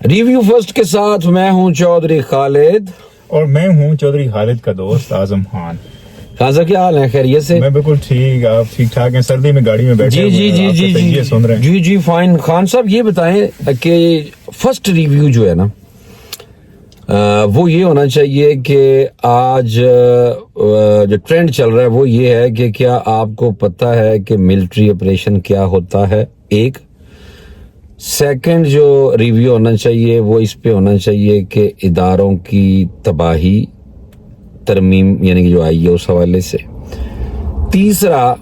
Review first کے ساتھ میں ہوں چودھری خالد اور میں ہوں چودھری خالد کا دوست اعظم خان. خان صاحب کیا حال ہے؟ خیریت سے؟ میں بالکل ٹھیک. آپ ٹھیک ٹھاک ہیں؟ سردی میں گاڑی میں بیٹھے جی سن رہے ہیں؟ جی فائن. خان صاحب یہ بتائیں کہ فرسٹ ریویو جو ہے نا وہ یہ ہونا چاہیے کہ آج جو ٹرینڈ چل رہا ہے وہ یہ ہے کہ کیا آپ کو پتہ ہے کہ ملٹری آپریشن کیا ہوتا ہے. ایک سیکنڈ جو ریویو ہونا چاہیے وہ اس پہ ہونا چاہیے کہ اداروں کی تباہی ترمیم یعنی کہ جو آئی ہے اس حوالے سے. تیسرا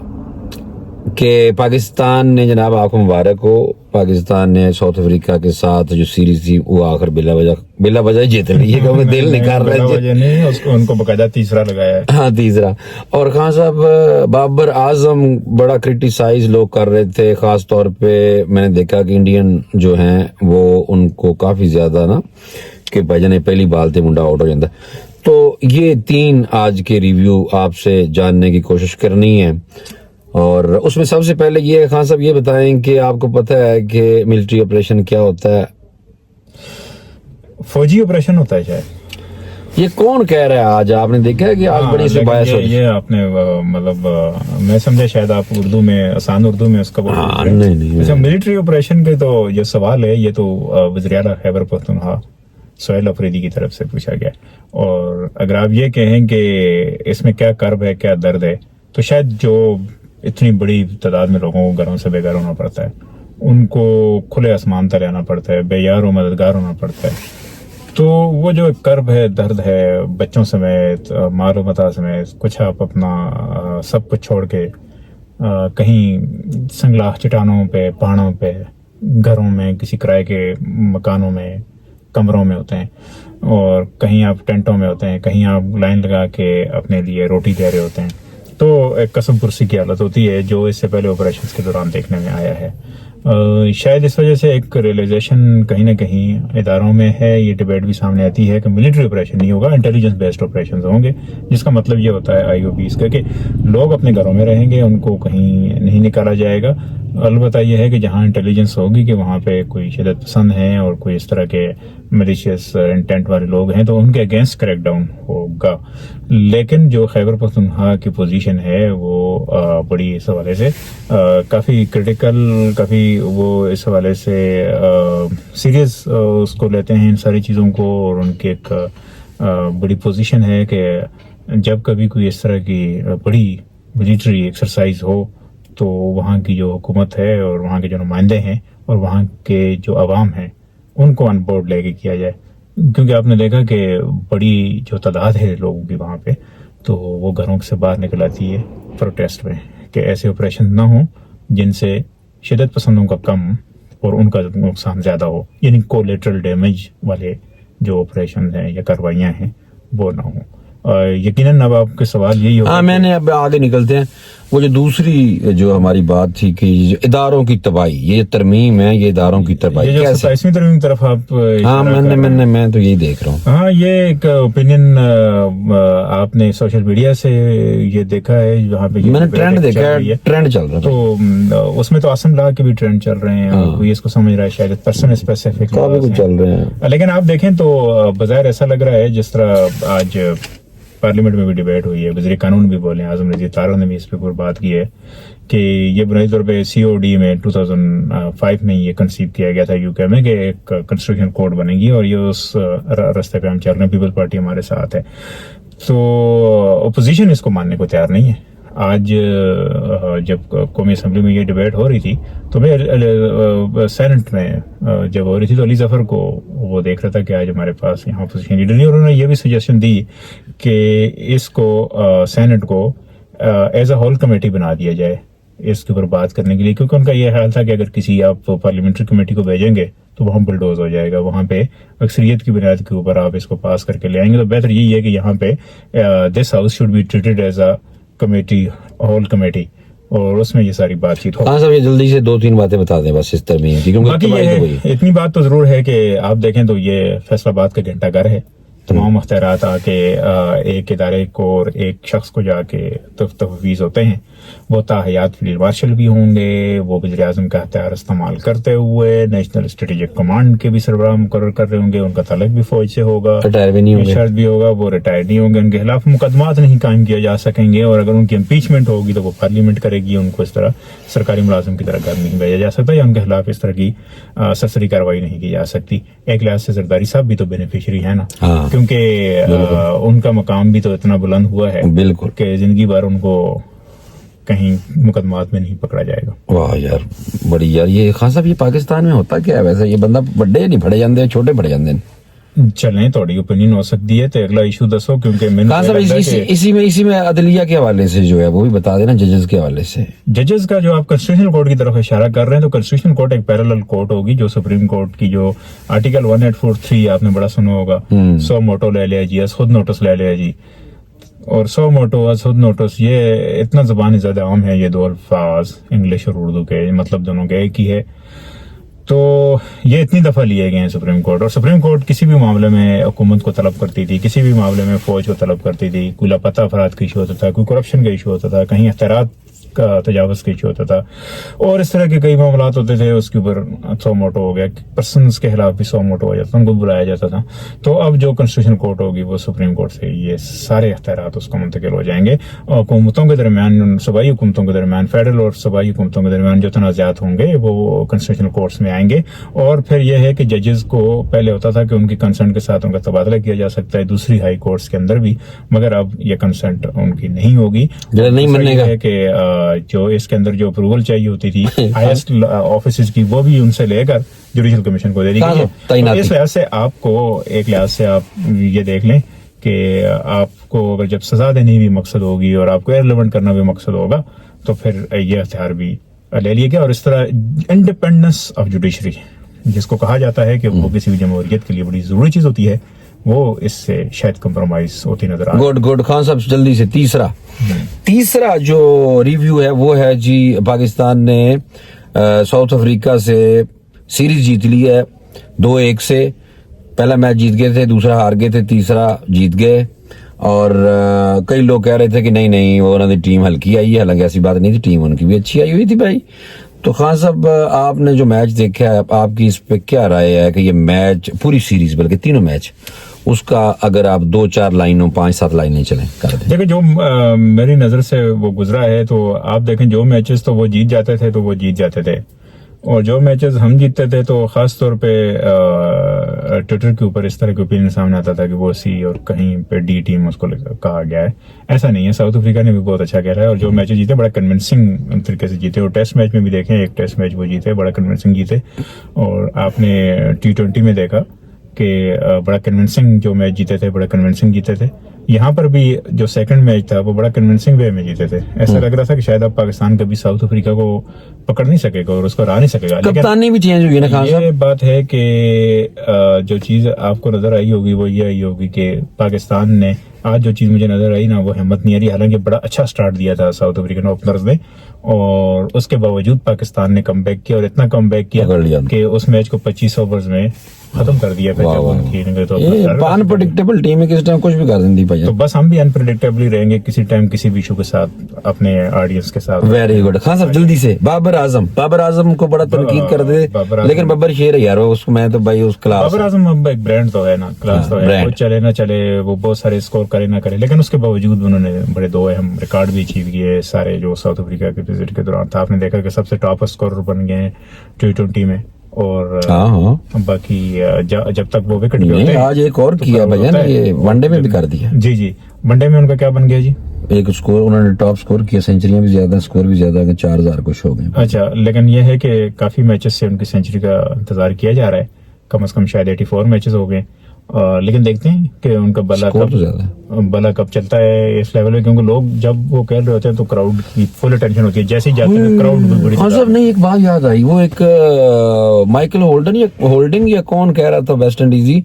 کہ پاکستان نے جناب آپ کو مبارک ہو، پاکستان نے ساؤتھ افریقہ کے ساتھ جو سیریز تھی وہ آخر بلا وجہ جیت رہی ہے کہ ہمیں دل نکال رہے ہیں ان کو باقاعدہ تیسرا لگایا ہے. ہاں تیسرا. اور خان صاحب بابر اعظم بڑا کرٹیسائز لوگ کر رہے تھے، خاص طور پہ میں نے دیکھا کہ انڈین جو ہیں وہ ان کو کافی زیادہ نا کہ بھائی جان پہلی بال تے منڈا آؤٹ ہو جاتا ہے. تو یہ تین آج کے ریویو آپ سے جاننے کی کوشش کرنی ہے. اور اس میں سب سے پہلے یہ خان صاحب یہ بتائیں کہ آپ کو پتہ ہے کہ ملٹری آپریشن کیا ہوتا ہے؟ فوجی آپریشن ہوتا ہے شاید. یہ کون کہہ رہا ہے؟ آج آپ نے دیکھا ہے کہ آج بڑی سے باعث ہو یہ آپ نے مطلب میں سمجھا شاید آپ اردو میں آسان اردو میں اس کا نہیں. ملٹری آپریشن کے تو یہ سوال ہے، یہ تو وزیر اعلیٰ خیبر پختونخوا سہیل افریدی کی طرف سے پوچھا گیا. اور اگر آپ یہ کہیں کہ اس میں کیا کرب ہے، کیا درد ہے، تو شاید جو اتنی بڑی تعداد میں لوگوں کو گھروں سے بے گھر ہونا پڑتا ہے، ان کو کھلے آسمان تلے آنا پڑتا ہے، بے یار و مددگار ہونا پڑتا ہے، تو وہ جو کرب ہے، درد ہے، بچوں سمیت مال و متاع سمیت کچھ آپ اپنا سب کچھ چھوڑ کے کہیں سنگلاخ چٹانوں پہ، پہاڑوں پہ، گھروں میں، کسی کرائے کے مکانوں میں، کمروں میں ہوتے ہیں، اور کہیں آپ ٹینٹوں میں ہوتے ہیں، کہیں آپ لائن لگا کے اپنے لیے روٹی دے رہے ہوتے ہیں. تو ایک قسم پرسی کی حالت ہوتی ہے جو اس سے پہلے آپریشنز کے دوران دیکھنے میں آیا ہے. شاید اس وجہ سے ایک ریئلائزیشن کہیں نہ کہیں اداروں میں ہے. یہ ڈیبیٹ بھی سامنے آتی ہے کہ ملٹری آپریشن نہیں ہوگا، انٹیلیجنس بیسڈ آپریشنز ہوں گے، جس کا مطلب یہ ہوتا ہے IOBs کا کہ لوگ اپنے گھروں میں رہیں گے، ان کو کہیں نہیں نکالا جائے گا. البتہ یہ ہے کہ جہاں انٹیلیجنس ہوگی کہ وہاں پہ کوئی شدت پسند ہیں اور کوئی اس طرح کے ملیشیس انٹینٹ والے لوگ ہیں تو ان کے اگینسٹ کریک ڈاؤن ہوگا. لیکن جو خیبر پختونخوا کی پوزیشن ہے وہ بڑی اس حوالے سے کافی کریٹیکل، کافی وہ اس حوالے سے سیریس اس کو لیتے ہیں ان ساری چیزوں کو. اور ان کی ایک بڑی پوزیشن ہے کہ جب کبھی کوئی اس طرح کی بڑی ملٹری ایکسرسائز ہو تو وہاں کی جو حکومت ہے اور وہاں کے جو نمائندے ہیں اور وہاں کے جو عوام ہیں ان کو آن بورڈ لے کے کیا جائے. کیونکہ آپ نے دیکھا کہ بڑی جو تعداد ہے لوگوں کی وہاں پہ، تو وہ گھروں سے باہر نکل آتی ہے پروٹیسٹ میں کہ ایسے آپریشن نہ ہوں جن سے شدت پسندوں کا کم اور ان کا نقصان زیادہ ہو، یعنی کولیٹرل ڈیمیج والے جو آپریشن ہیں یا کاروائیاں ہیں وہ نہ ہوں. یقیناً اب آپ کے سوال یہی ہوگا. میں نے اب آگے نکلتے ہیں. وہ جو دوسری جو ہماری بات تھی کہ اداروں کی تباہی، یہ ترمیم ہے، یہ اداروں کی تباہی کیسے 27ویں ترمیم کی طرف آپ؟ ہاں میں تو یہی دیکھ رہا ہوں. ہاں یہ ایک اوپینین آپ نے سوشل میڈیا سے یہ دیکھا ہے جہاں پہ میں نے ٹرینڈ دیکھا ہے، ٹرینڈ چل رہا ہے تو اس میں تو آسم لا کے بھی ٹرینڈ چل رہے ہیں اور کوئی اس کو سمجھ رہا ہے شاید پرسن اسپیسیفک چل رہے ہیں. لیکن آپ دیکھیں تو بظاہر ایسا لگ رہا ہے جس طرح آج پارلیمنٹ میں بھی ڈیبیٹ ہوئی ہے، وزیر قانون بھی بولے ہیں، اعظم رضی طارق نے بھی اس پہ بات کی ہے کہ یہ بنیادی طور پہ COD میں 2005 میں یہ کنسیو کیا گیا تھا UK میں کہ ایک کنسٹیٹیوشن کوڈ بنے گی اور یہ اس راستے پہ ہم چل رہے ہیں. پیپل پارٹی ہمارے ساتھ ہے. تو اپوزیشن اس کو ماننے کو تیار نہیں ہے. آج جب قومی اسمبلی میں یہ ڈیبیٹ ہو رہی تھی تو میں سینٹ میں جب ہو رہی تھی تو علی ظفر کو وہ دیکھ رہا تھا کہ آج ہمارے پاس یہاں اپوزیشن لیڈر نہیں، اور انہوں نے یہ بھی سجیشن دی کہ اس کو سینٹ کو ایز اے ہول کمیٹی بنا دیا جائے اس کے اوپر بات کرنے کے لیے، کیونکہ ان کا یہ خیال تھا کہ اگر کسی آپ پارلیمنٹری کمیٹی کو بھیجیں گے تو وہاں بلڈوز ہو جائے گا، وہاں پہ اکثریت کی بنیاد کے اوپر آپ اس کو پاس کر کے لے آئیں گے. تو بہتر یہی ہے کہ یہاں پہ this house should be treated as a committee, whole committee, اور اس میں یہ ساری بات چیت ہو. ہاں صاحب یہ جلدی سے 2-3 باتیں بتا دیں بس اس ترمیم کی. باقی اتنی بات تو ضرور ہے کہ آپ دیکھیں تو یہ فیصل آباد کا گھنٹہ گھر ہے. تمام اختیارات آ کے ایک ادارے کو اور ایک شخص کو جا کے تفویض ہوتے ہیں. وہ ताहयात फील्ड मार्शल भी होंगे, वो वज़ीर आज़म का हथियार इस्तेमाल करते हुए नेशनल स्ट्रेटेजिक कमांड के भी सरबराह मुकर्रर कर रहे होंगे, उनका तलक भी फौज से होगा, रिटायर भी नहीं होंगे, शर्त भी होगा, वो रिटायर नहीं होंगे, उनके खिलाफ मुकदमात नहीं कायम किया जा सकेंगे, और अगर उनकी इम्पीचमेंट होगी तो वो पार्लियामेंट करेगी, उनको इस तरह सरकारी मुलाजिम की तरह घर नहीं भेजा जा सकता, या उनके खिलाफ इस तरह की सरसरी कार्रवाई नहीं की जा सकती। एक लिहाज से जरदारी साहब भी तो बेनिफिशरी है ना, क्योंकि उनका मकाम भी तो इतना बुलंद हुआ है बिल्कुल कि जिंदगी भर उनको कहीं मुकदमात में नहीं पकड़ा जाएगा। वाह यार बड़ी यार, ये खान साहब ये पाकिस्तान में होता क्या है वैसे? ये बंदा बड़े नहीं फड़े जाते, छोटे फड़े जाते हैं। चलें थोड़ी ओपिनियन हो सकती है, तो अगला इशू दसो, क्योंकि मैंने खान साहब इसी में अदलिया के हवाले से जो है वो भी बता देना, जजेस के हवाले से। जजेस का जो आप कॉन्स्टिट्यूशनल कोर्ट की तरफ इशारा कर रहे हैं, तो कॉन्स्टिट्यूशनल कोर्ट एक पैरेलल कोर्ट होगी, जो सुप्रीम कोर्ट की जो आर्टिकल 1843 आपने बड़ा सुना होगा, 100 मोटो ले लिया जी, खुद नोटिस ले लिया जी, और 100 मोटो खुद नोटिस, ये इतना ज़बान ज़्यादा आम है, ये दो अल्फाज इंग्लिश और उर्दू के मतलब दोनों के एक ही है, तो ये इतनी दफ़ा लिए गए हैं सुप्रीम कोर्ट। और सुप्रीम कोर्ट किसी भी मामले में हुकूमत को तलब करती थी, किसी भी मामले में फौज को तलब करती थी, कोई लापता अफराद का इशू होता था, कोई करप्शन का इशू होता था, कहीं अख्तियारात का तजावुज का इशू होता था, और इस तरह के कई मामला होते थे, उसके ऊपर 100 मोटो हो गया, पर्सनस के खिलाफ भी 100 मोटो हो जाता, उनको बुलाया जाता था। तो अब जो कॉन्स्टिट्यूशन कोर्ट होगी वो सुप्रीम कोर्ट से ये सारे अख्तियारात उसको मुंतकिल हो जाएंगे, और हुकूमतों के दरमियान, सूबाई हुकूमतों के दरमियान, फेडरल और सूबाई हुकूमतों के दरमियान जो तनाज़ात होंगे वो कॉन्स्टिट्यूशन कोर्ट्स में आएंगे। और फिर यह है कि जजेस को पहले होता था कि उनकी कंसेंट के साथ उनका तबादला किया जा सकता है दूसरी हाई कोर्ट्स के अंदर भी, मगर अब ये कंसेंट उनकी नहीं होगी, नहीं मानेगा कि जो इसके अंदर जो अप्रूवल चाहिए होती थी हाईएस्ट ऑफिसर्स की, वो भी उनसे लेकर जुडिशल कमीशन को दे दी गई है। तो इस लिहाज से आपको एक लिहाज से आप ये देख लें कि आपको अगर जब सजा देनी भी मकसद होगी और आपको इररिलेवेंट करना भी मकसद होगा, तो फिर ये हथियार भी ले लिया गया। और इस तरह इंडिपेंडेंस ऑफ जुडिशरी जिसको कहा जाता है कि वो किसी भी जमहूरियत के लिए बड़ी जरूरी चीज होती है, वो इससे शायद कॉम्प्रोमाइज होती नजर आ रही है। गुड खान साहब जल्दी से तीसरा जो रिव्यू है वो है जी, पाकिस्तान ने साउथ अफ्रीका से सीरीज जीत ली है 2-1 से। पहला मैच जीत गए थे, दूसरा हार गए थे, तीसरा जीत गए। और कई लोग कह रहे थे कि नहीं वो उन्होंने टीम हल्की आई है, हालांकि ऐसी बात नहीं थी, टीम उनकी भी अच्छी आई हुई थी भाई। तो खान साहब आपने जो मैच देखा है, आपकी इस पे क्या राय है कि ये मैच, पूरी सीरीज बल्कि तीनों मैच, उसका अगर आप 2-4 लाइनों 5-7 लाइनें चलें कर दें? देखिए जो मेरी नजर से वो गुजरा है, तो आप देखें जो मैचेस तो वो जीत जाते थे तो वो जीत जाते थे, और जो मैचेस हम जीतते थे तो खास तौर पे ट्विटर के ऊपर इस तरह के ओपिनियन सामने आता था कि वो सी और कहीं पे डी टीम उसको कहा गया है। ऐसा नहीं है, साउथ अफ्रीका ने भी बहुत अच्छा खेला है, और जो मैचेस जीते बड़ा कन्विंसिंग तरीके से जीते। और टेस्ट मैच में भी देखें, एक टेस्ट मैच वो जीते, बड़ा कन्विंसिंग जीते। और आपने T20 में देखा कि बड़ा कन्विंसिंग जो मैच जीते थे, बड़ा कन्विंसिंग जीते थे। यहाँ पर भी जो सेकंड मैच था वो बड़ा कन्विंसिंग वे में जीते थे। ऐसा लग रहा था कि शायद अब पाकिस्तान कभी साउथ अफ्रीका को पकड़ नहीं सकेगा और उसको हरा नहीं सकेगा। कप्तानी भी चेंज हुई है ना खान साहब? ये बात है कि जो चीज आपको नजर आई होगी वो ये आई होगी कि पाकिस्तान ने आज जो चीज मुझे नजर आई ना, वो हिम्मत नहीं आ रही। हालांकि बड़ा अच्छा स्टार्ट दिया था साउथ अफ्रीकन ओपनर्स ने, और उसके बावजूद पाकिस्तान ने कमबैक किया, और इतना कमबैक किया कि उस मैच को 25 ओवर्स में खत्म कर दिया था। अनप्रेडिक्टेबल टीम है, किस टाइम कुछ भी कर देती भाई। तो बस हम भी अनप्रेडिक्टेबली रहेंगे किसी टाइम किसी भी इशू के साथ, अपने ऑडियंस के साथ। वेरी गुड खान साहब, जल्दी से बाबर आजम को बड़ा तनकीद कर दे, लेकिन बब्बर शेर है यार, उसको मैं तो भाई उस क्लास। बाबर आजम अब एक ब्रांड तो है ना, क्लास तो है, वो चले ना चले, वो बहुत सारे स्कोर करे ना करे, लेकिन उसके बावजूद उन्होंने बड़े 2 अहम रिकॉर्ड भी अचीव किए सारे जो साउथ अफ्रीका के विजिट के दौरान था। आपने देखा कि सबसे टॉप स्कोरर बन गए T20 में, और बाकी जब तक वो विकेट पे होते, आज एक और किया भजन, ये वनडे में भी कर दिया। जी वनडे में उनका क्या बन गया जी? एक स्कोर उन्होंने टॉप स्कोर किया, सेंचुरियां भी ज्यादा, स्कोर भी ज्यादा, 4000 कुछ हो गए। अच्छा, लेकिन ये है कि काफी मैचेस से उनकी सेंचुरी का इंतजार किया जा रहा है, कम से कम शायद 84 मैचेस हो गए। लेकिन देखते हैं कि उनका बला कब चलता है इस लेवल पे, क्योंकि लोग जब वो खेल रहे होते हैं तो क्राउड की फुल अटेंशन होती है, जैसे ही जाते हैं क्राउड बड़ी। सब नहीं, एक बात याद आई, वो एक माइकल होल्डिंग या कौन कह रहा था वेस्ट इंडीजी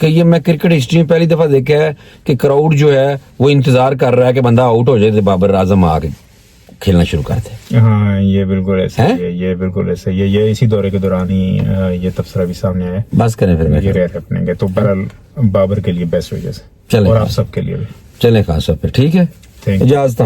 कि ये मैं क्रिकेट हिस्ट्री में पहली दफा देखा है कि क्राउड जो है वो इंतजार कर रहा है कि बंदा आउट हो जाए तो बाबर आजम आके खेलना शुरू कर दे। हाँ, ये बिल्कुल ऐसे है, ये बिल्कुल ऐसे ये इसी दौरे के दौरान ही ये तबसरा भी सामने आया। बस करें फिर ये रेयर हैपनिंग है, तो बहरहाल बाबर के लिए बेस्ट वजह से, और आप सबके लिए भी। चलें खान साहब, फिर ठीक है, इजाजत।